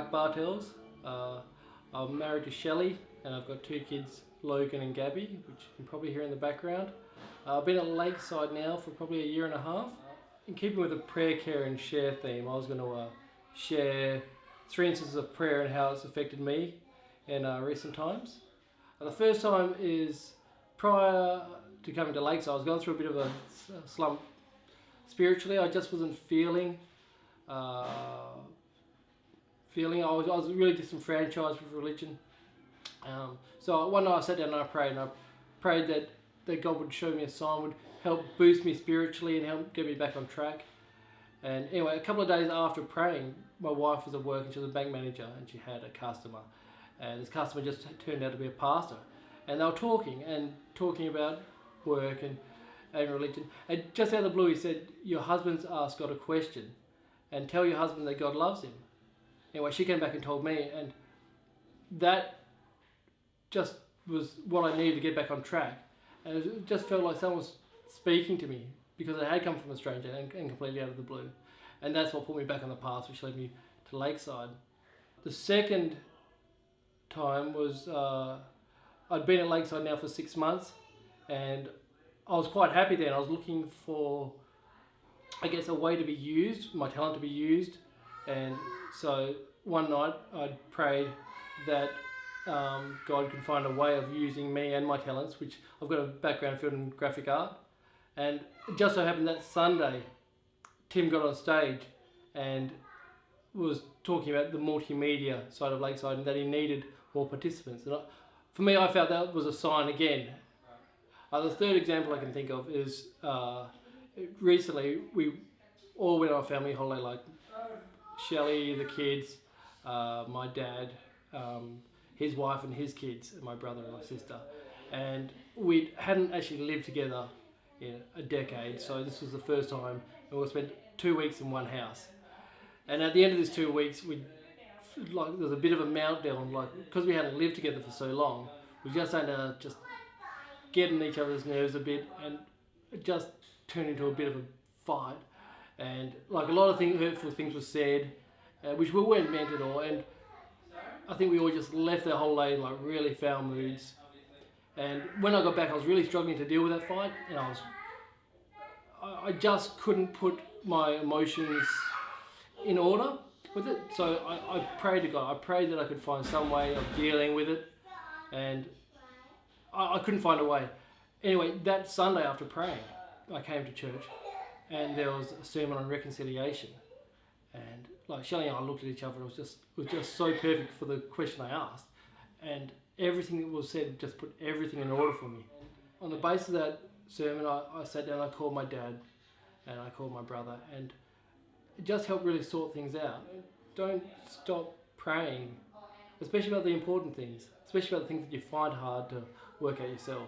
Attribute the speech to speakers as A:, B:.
A: Bartels. I'm married to Shelley and I've got two kids, Logan and Gabby, which you can probably hear in the background. I've been at Lakeside now for probably a year and a half. In keeping with the prayer, care and share theme, I was going to share 3 instances of prayer and how it's affected me in recent times. The first time is prior to coming to Lakeside. I was going through a bit of a slump spiritually. I just wasn't feeling. I was really disenfranchised with religion. So one night I sat down and I prayed that God would show me a sign, would help boost me spiritually and help get me back on track. And anyway, a couple of days after praying, my wife was at work and she was a bank manager and she had a customer. And this customer just turned out to be a pastor. And they were talking about work and religion. And just out of the blue he said, "Your husband's asked God a question and tell your husband that God loves him." Anyway, she came back and told me, and that just was what I needed to get back on track. And it just felt like someone was speaking to me because it had come from a stranger and completely out of the blue. And that's what put me back on the path, which led me to Lakeside. The second time was, I'd been at Lakeside now for 6 months, and I was quite happy then. I was looking for, I guess, a way to be used, my talent to be used. And so one night I prayed that God could find a way of using me and my talents, which I've got a background field in graphic art. And it just so happened that Sunday, Tim got on stage and was talking about the multimedia side of Lakeside and that he needed more participants. And for me, I felt that was a sign again. The third example I can think of is recently we all went on a family holiday, like Shelley, the kids, my dad, his wife and his kids, and my brother and my sister. And we hadn't actually lived together in a decade, so this was the first time, and we spent 2 weeks in one house. And at the end of these 2 weeks, there was a bit of a meltdown, because we hadn't lived together for so long, we just started to just get on each other's nerves a bit, and it just turned into a bit of a fight. And a lot of hurtful things were said, which we weren't meant at all. And I think we all just left that whole day in really foul moods. And when I got back, I was really struggling to deal with that fight, and I just couldn't put my emotions in order with it. So I prayed to God. I prayed that I could find some way of dealing with it, and I couldn't find a way. Anyway, that Sunday after praying, I came to church, and there was a sermon on reconciliation. And Shelley and I looked at each other. It was just so perfect for the question I asked, and everything that was said just put everything in order for me. On the basis of that sermon, I sat down. I called my dad, and I called my brother, and it just helped really sort things out. Don't stop praying, especially about the important things, especially about the things that you find hard to work out yourself.